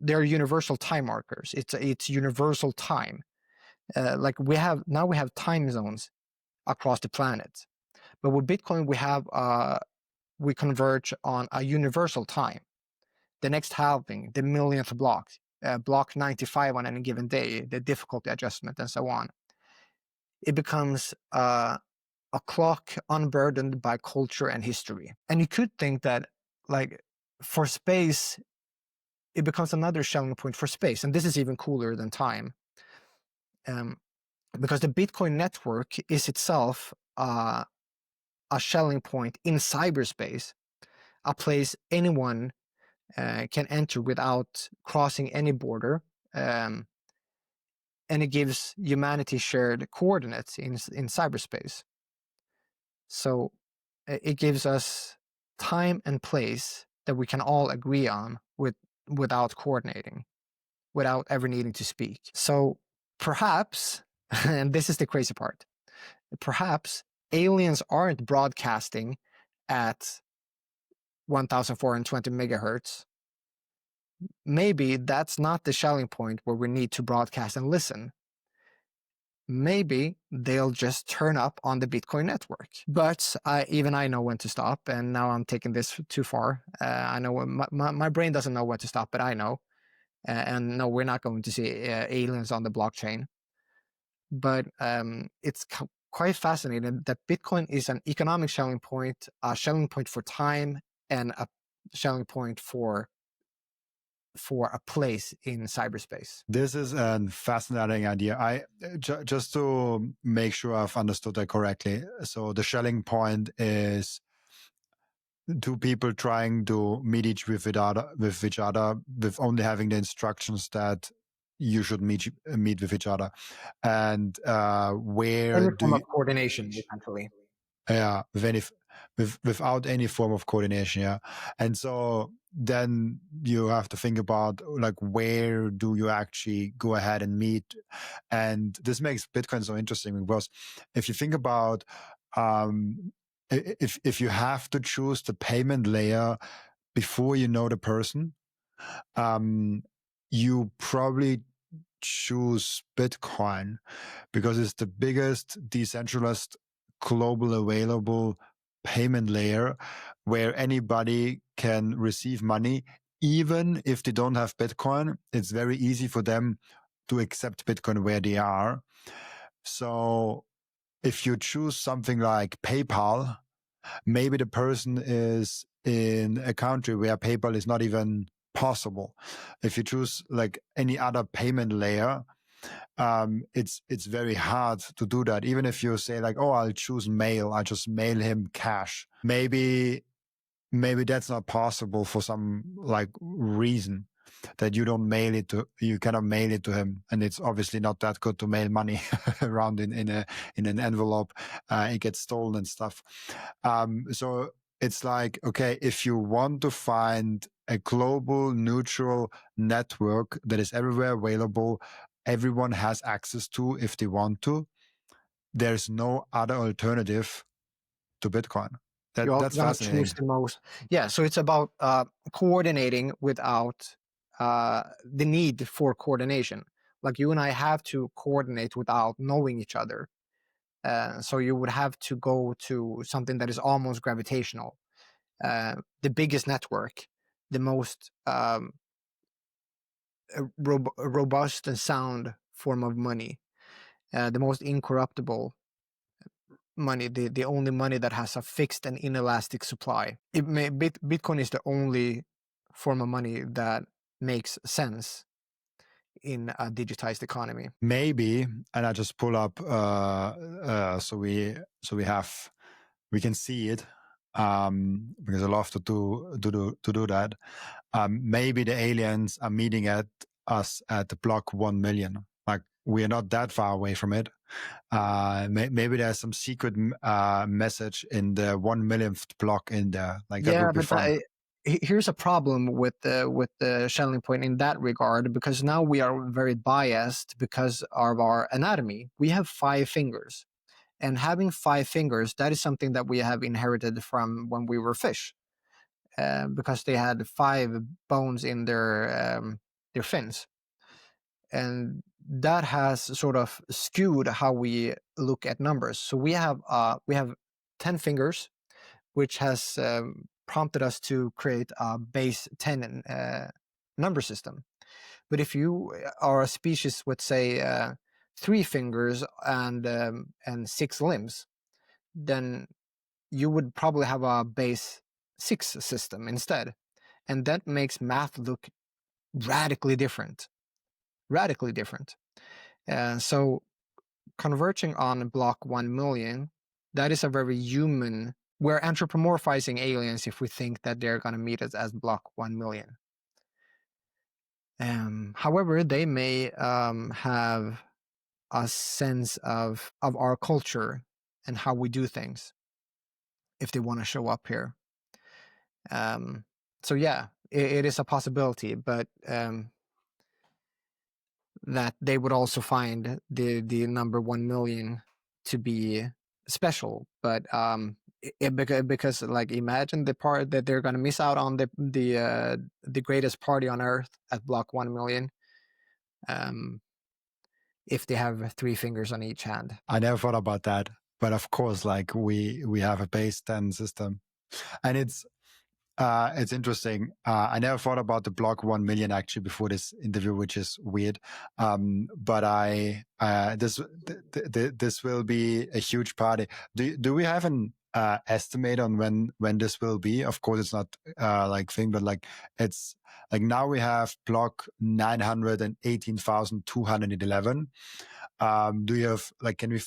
they're universal time markers. It's universal time. Like we have time zones across the planet, but with Bitcoin we converge on a universal time. The next halving, the millionth block, block 95 on any given day, the difficulty adjustment, and so on. It becomes a clock unburdened by culture and history. And you could think that, like, for space, it becomes another Schelling point for space. And this is even cooler than time. Because the Bitcoin network is itself a Schelling point in cyberspace, a place anyone can enter without crossing any border. And it gives humanity shared coordinates in cyberspace. So it gives us time and place that we can all agree on without coordinating, without ever needing to speak. So perhaps, and this is the crazy part, perhaps aliens aren't broadcasting at 1420 megahertz. Maybe that's not the Schelling point where we need to broadcast and listen. Maybe they'll just turn up on the Bitcoin network. But even I know when to stop, and now I'm taking this too far. I know my brain doesn't know when to stop, but I know. And no, we're not going to see aliens on the blockchain. But it's quite fascinating that Bitcoin is an economic Schelling point, a Schelling point for time, and a Schelling point for a place in cyberspace. This is a fascinating idea. Just to make sure I've understood that correctly. So the Schelling point is two people trying to meet each with each other with only having the instructions that you should meet with each other, and where any form of coordination, essentially. Yeah, without any form of coordination. Yeah, and so then you have to think about, like, where do you actually go ahead and meet? And this makes Bitcoin so interesting, because if you think about if you have to choose the payment layer before you know the person, you probably choose Bitcoin because it's the biggest decentralized global available payment layer where anybody can receive money. Even if they don't have Bitcoin, it's very easy for them to accept Bitcoin where they are. So if you choose something like PayPal, maybe the person is in a country where PayPal is not even possible. If you choose like any other payment layer, it's very hard to do that. Even if you say like, oh, I'll choose mail, I just mail him cash. Maybe that's not possible for some like reason that you cannot mail it to him, and it's obviously not that good to mail money around in an envelope. It gets stolen and stuff. So it's like, okay, if you want to find a global neutral network that is everywhere available, everyone has access to if they want to, there's no other alternative to Bitcoin. That's fascinating. Choose the most. Yeah, so it's about coordinating without the need for coordination. Like you and I have to coordinate without knowing each other. So you would have to go to something that is almost gravitational. The biggest network, the most robust and sound form of money, the most incorruptible money, the only money that has a fixed and inelastic supply. Bitcoin is the only form of money that makes sense in a digitized economy. Maybe, and I just pull up so we can see it, because I love to do that. Maybe the aliens are meeting at us at the block 1 million. Like, we are not that far away from it. Maybe there's some secret message in the 1 millionth block in there. Like, that would be fun. Here's a problem with the Schelling point in that regard, because now we are very biased because of our anatomy. We have 5 fingers, and having 5 fingers, that is something that we have inherited from when we were fish, because they had 5 bones in their their fins. And that has sort of skewed how we look at numbers. So we have 10 fingers, which has prompted us to create a base 10 number system. But if you are a species with, say, 3 fingers and 6 limbs, then you would probably have a base 6 system instead. And that makes math look radically different. Radically different. So converging on block 1 million, that is a very human. We're anthropomorphizing aliens if we think that they're going to meet us as block 1 million. However, they may have a sense of our culture and how we do things if they want to show up here. So yeah, it is a possibility, but that they would also find the number 1 million to be special. But because like, imagine the part that they're going to miss out on the greatest party on earth at block 1 million, if they have 3 fingers on each hand. I never thought about that, but of course, like we have a base 10 system, and it's interesting. I never thought about the block 1 million actually before this interview, which is weird. But this will be a huge party. Do we have an estimate on when this will be? Of course, it's not like thing, but like it's like now we have block 918,211. Do you have like, can we?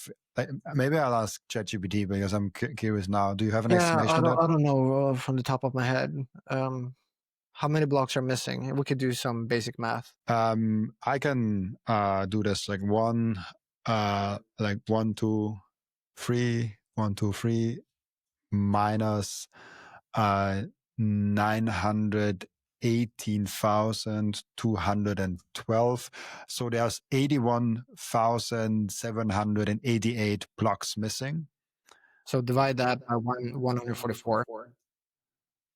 Maybe I'll ask ChatGPT because I'm curious now. Do you have an estimation on that? I don't know from the top of my head. How many blocks are missing? We could do some basic math. I can do this like 1, 2, 3, 1, 2, 3 minus 918,212. So there's 81,788 blocks missing. So divide that by 144.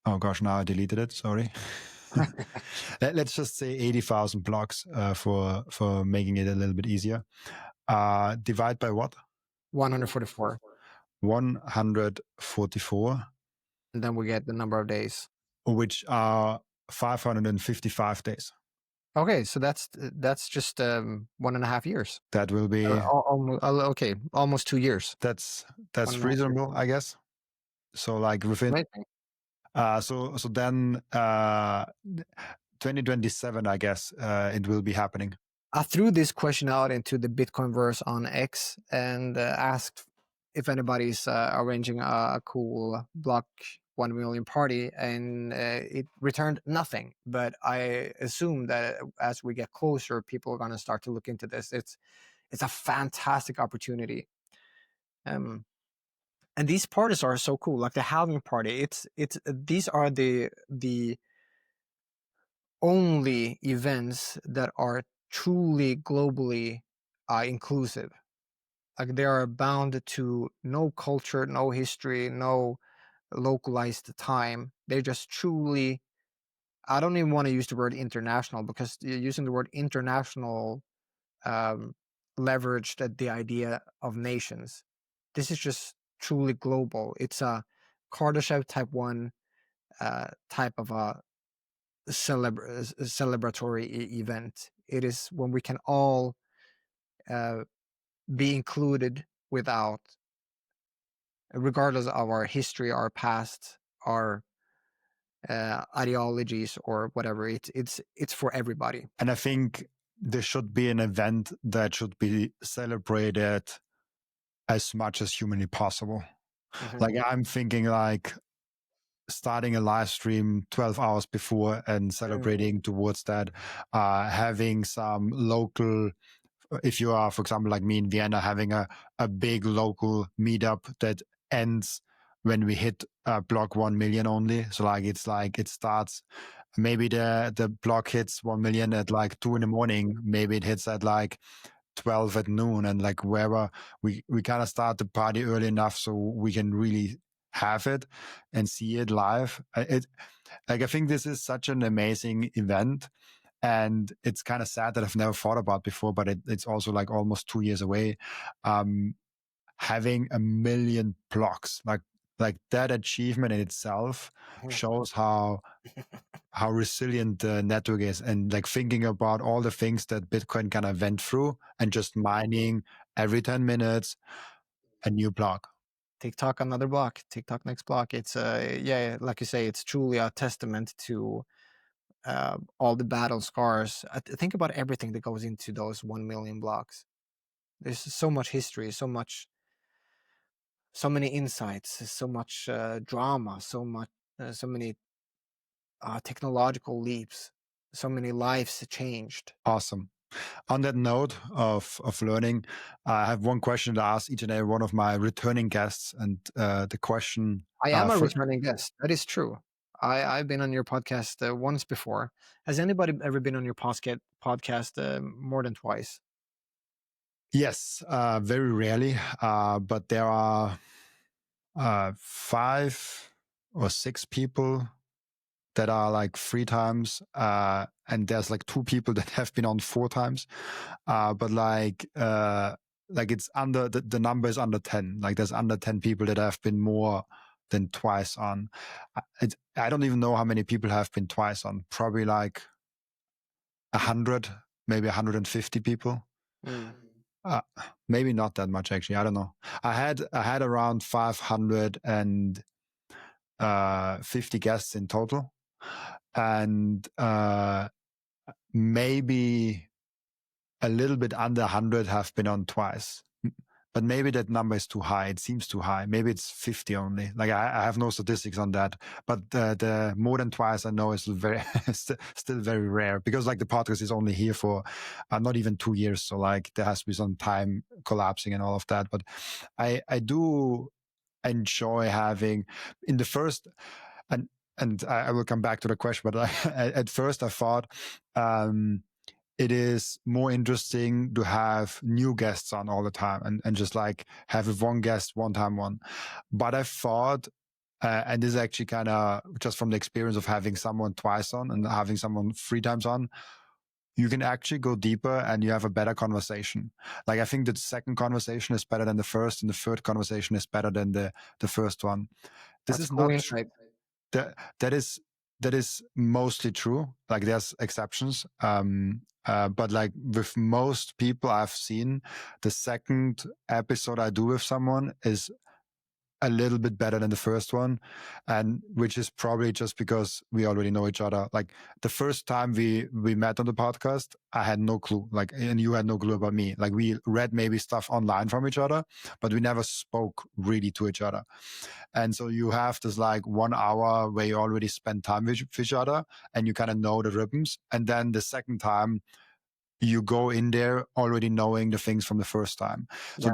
Oh gosh, now I deleted it. Sorry. Let's just say 80,000 blocks for making it a little bit easier. Divide by what? 144. 144. And then we get the number of days, which are 555 days. Okay, so that's just 1.5 years. That will be okay, almost 2 years. That's reasonable, I guess. So like within so then 2027, I guess it will be happening. I threw this question out into the Bitcoinverse on X and asked if anybody's arranging a cool block 1 million party, and it returned nothing. But I assume that as we get closer, people are going to start to look into this. It's a fantastic opportunity. And these parties are so cool, like the halving party. These are the only events that are truly globally inclusive. Like, they are bound to no culture, no history, no localized time. They're just truly, I don't even want to use the word international, because using the word international leveraged the idea of nations. This is just truly global. It's a Kardashev type 1 type of a celebratory event. It is when we can all be included without, regardless of our history, our past, our ideologies, or whatever. It's for everybody. And I think there should be an event that should be celebrated as much as humanly possible. Mm-hmm. Like, I'm thinking like starting a live stream 12 hours before and celebrating towards that, having some local, if you are, for example, like me in Vienna, having a big local meetup that ends when we hit block 1 million only. So like it starts, maybe the block hits 1 million at like 2 a.m. Maybe it hits at like 12 at noon, and like wherever we kind of start the party early enough so we can really have it and see it live. I think this is such an amazing event, And it's kind of sad that I've never thought about before, but it's also like almost 2 years away. Having 1 million blocks, like that achievement in itself shows how resilient the network is, and like thinking about all the things that Bitcoin kind of went through and just mining every 10 minutes a new block. TikTok another block, TikTok next block. It's yeah, like you say, it's truly a testament to all the battle scars. Think about everything that goes into those 1 million blocks. There's so much history, so many insights, so much drama, so many technological leaps, so many lives changed. Awesome. On that note of learning, I have one question to ask each and every one of my returning guests, and the question I am a for returning guest. That is true. I've been on your podcast once before. Has anybody ever been on your podcast more than twice? yes, very rarely, but there are 5 or 6 people that are like 3 times, and there's like 2 people that have been on 4 times, but like it's under the number is under 10. Like there's under 10 people that have been more than twice on. I don't even know how many people have been twice on. Probably like 100, maybe 150 people. Maybe not that much actually. I don't know. I had around 550 guests in total, and maybe a little bit under 100 have been on twice. But maybe that number is too high. It seems too high. Maybe it's 50 only. Like I have no statistics on that. But the more than twice I know is very still very rare, because like the podcast is only here for not even 2 years. So like there has to be some time collapsing and all of that. But I do enjoy having in the first, and I will come back to the question, but at first I thought it is more interesting to have new guests on all the time and just like have one guest one time one. But I thought, and this is actually kind of just from the experience of having someone twice on and having someone 3 times on, you can actually go deeper and you have a better conversation. Like I think the second conversation is better than the first, and the third conversation is better than the first one. This That's is cool not insight. that is mostly true. Like there's exceptions, but like with most people I've seen, the second episode I do with someone is a little bit better than the first one, and which is probably just because we already know each other. Like the first time we met on the podcast, I had no clue, like, and you had no clue about me. Like we read maybe stuff online from each other, but we never spoke really to each other. And so you have this like 1 hour where you already spend time with each other and you kind of know the rhythms. And then the second time you go in there already knowing the things from the first time. So Yeah,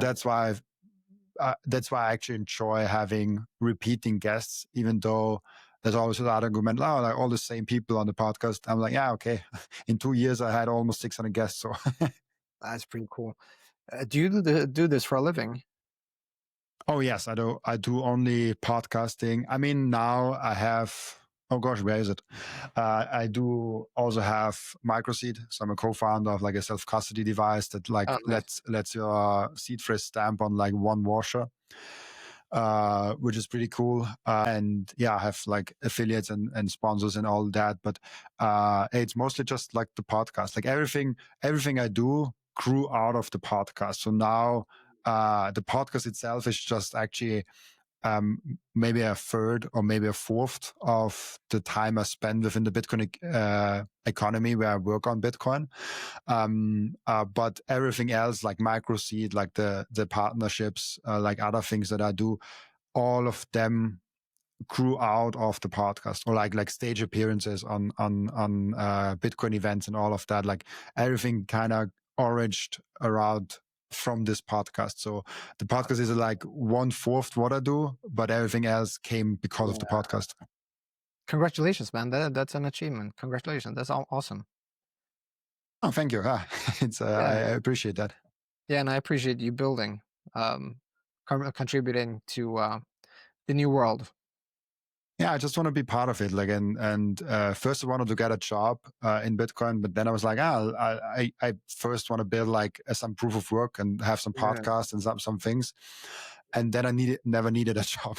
that's why I actually enjoy having repeating guests, even though there's always that argument, oh, like all the same people on the podcast. I'm like, yeah, okay. In 2 years, I had almost 600 guests. So, that's pretty cool. Do you do this for a living? oh yes, I do. I do only podcasting. I mean, now I have. Oh gosh, where is it? I do also have microseed. So I'm a co-founder of like a self-custody device that like Oh, nice. lets your seed phrase stamp on like one washer. Which is pretty cool. And yeah, I have like affiliates and sponsors and all that, but it's mostly just like the podcast. Like everything I do grew out of the podcast. So now the podcast itself is just actually maybe a third or maybe a fourth of the time I spend within the Bitcoin economy where I work on Bitcoin. But everything else, like microseed, like the partnerships, like other things that I do, all of them grew out of the podcast, or like stage appearances on Bitcoin events and all of that. Like everything kind of originated around from this podcast. So the podcast is like 1/4 what I do, but everything else came because of the podcast. Congratulations, man. That's an achievement. Congratulations. That's awesome. Oh, thank you. It's I Yeah. appreciate that. Yeah, and I appreciate you building, contributing to the new world. Yeah, I just want to be part of it. Like, and first I wanted to get a job in Bitcoin, but then I was like, I first want to build like some proof of work and have some Yeah. podcasts and some things. And then I never needed a job.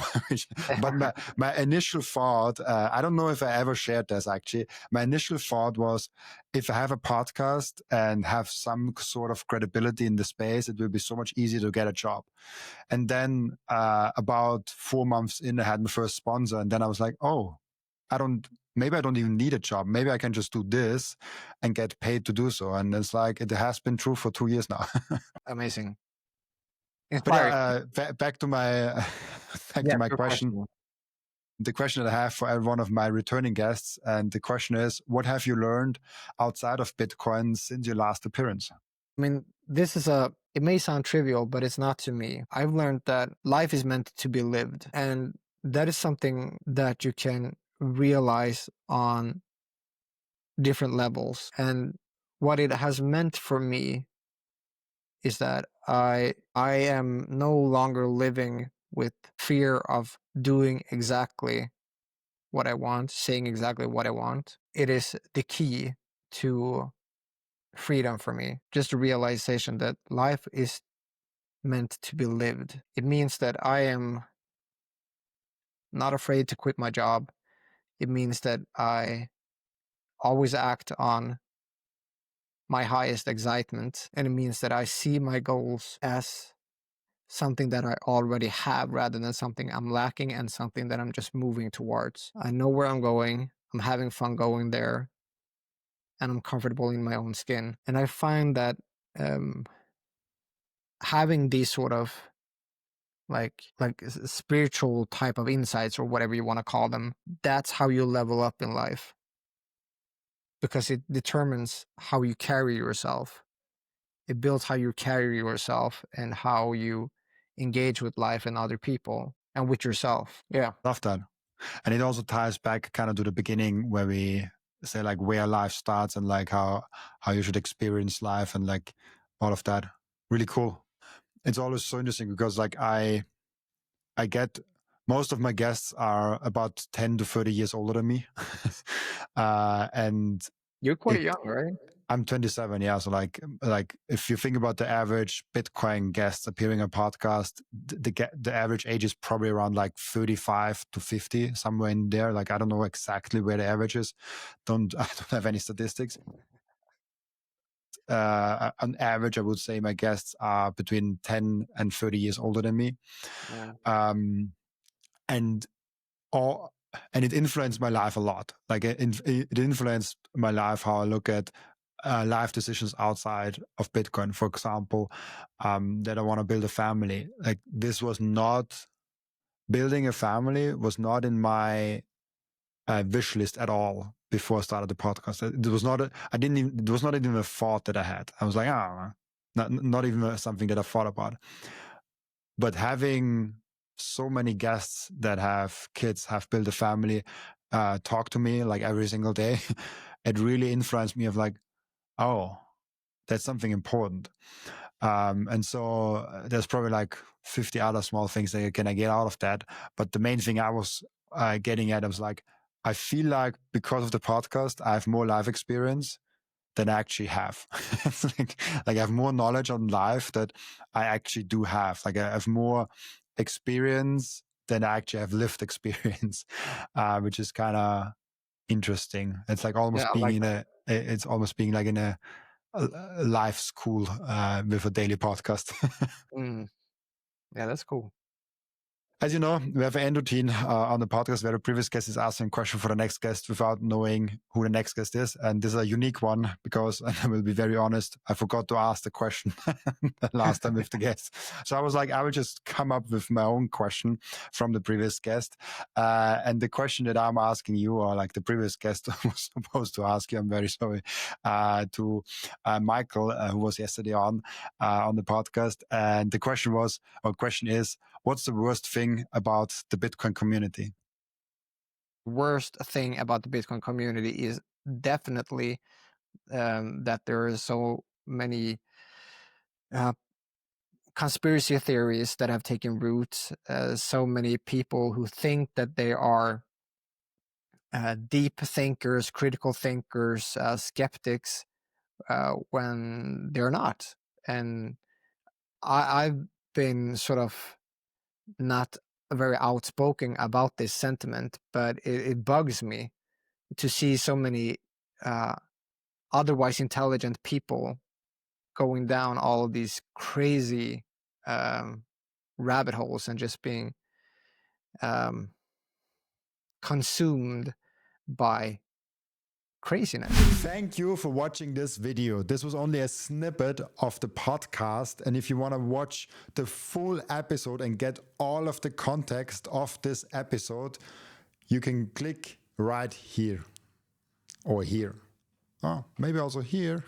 But my initial thought, I don't know if I ever shared this actually. My initial thought was, if I have a podcast and have some sort of credibility in the space, it will be so much easier to get a job. And then about 4 months in, I had my first sponsor. And then I was like, oh, maybe I don't even need a job. Maybe I can just do this and get paid to do so. And it's like, it has been true for 2 years now. Amazing. But Inspiring. yeah, back to my back to Yeah, my good question. question. The question that I have for every one of my returning guests, and the question is, what have you learned outside of Bitcoin since your last appearance? I mean, it may sound trivial, but it's not to me. I've learned that life is meant to be lived. And that is something that you can realize on different levels. And what it has meant for me is that I am no longer living with fear of doing exactly what I want, saying exactly what I want. It is the key to freedom for me. Just a realization that life is meant to be lived. It means that I am not afraid to quit my job. It means that I always act on my highest excitement. And it means that I see my goals as something that I already have rather than something I'm lacking and something that I'm just moving towards. I know where I'm going. I'm having fun going there and I'm comfortable in my own skin. And I find that um, having these sort of spiritual type of insights or whatever you want to call them, that's how you level up in life because it determines how you carry yourself. It builds how you carry yourself and how you engage with life and other people and with yourself. Yeah. Love that. And it also ties back kind of to the beginning where we say like where life starts and like how you should experience life and like all of that. Really cool. It's always so interesting because like I get most of my guests are about 10 to 30 years older than me. And You're quite it young, right? I'm 27, yeah. So like if you think about the average Bitcoin guest appearing on podcast, the average age is probably around like 35 to 50, somewhere in there. Like I don't know exactly where the average is. I don't have any statistics. On average, I would say my guests are between 10 and 30 years older than me. Yeah. Um, and all and it influenced my life a lot. Like it influenced my life, how I look at life decisions outside of Bitcoin. For example, that I want to build a family. Like this was not building a family was not in my wish list at all before I started the podcast. It was not. I didn't even. It was not even a thought that I had. I was like, not even something that I thought about. But having so many guests that have kids, have built a family, talk to me like every single day, it really influenced me of like, oh, that's something important. And so there's probably like 50 other small things that can I get out of that. But the main thing I was getting at, I was like, I feel like because of the podcast, I have more life experience than I actually have. It's like I have more knowledge on life that I actually do have. Like I have more experience than I actually have lived experience, which is kind of interesting. It's like Yeah, almost I being like in that. it's almost being like in a life school with a daily podcast. Mm, yeah, that's cool. As you know, we have an end routine on the podcast where the previous guest is asking a question for the next guest without knowing who the next guest is. And this is a unique one because, and I will be very honest, I forgot to ask the question the last time with the guest. So I was like, I will just come up with my own question from the previous guest. And the question that I'm asking you, or like the previous guest was supposed to ask you, I'm very sorry, to Michael, who was yesterday on the podcast. And the question is, what's the worst thing about the Bitcoin community? Worst thing about the Bitcoin community is definitely that there are so many uh, conspiracy theories that have taken root. So many people who think that they are deep thinkers, critical thinkers, skeptics, when they're not. And I've been sort of not very outspoken about this sentiment, but it bugs me to see so many otherwise intelligent people going down all of these crazy rabbit holes and just being consumed by craziness. Thank you for watching this video. This was only a snippet of the podcast. And if you want to watch the full episode and get all of the context of this episode, you can click right here or here. Oh, maybe also here.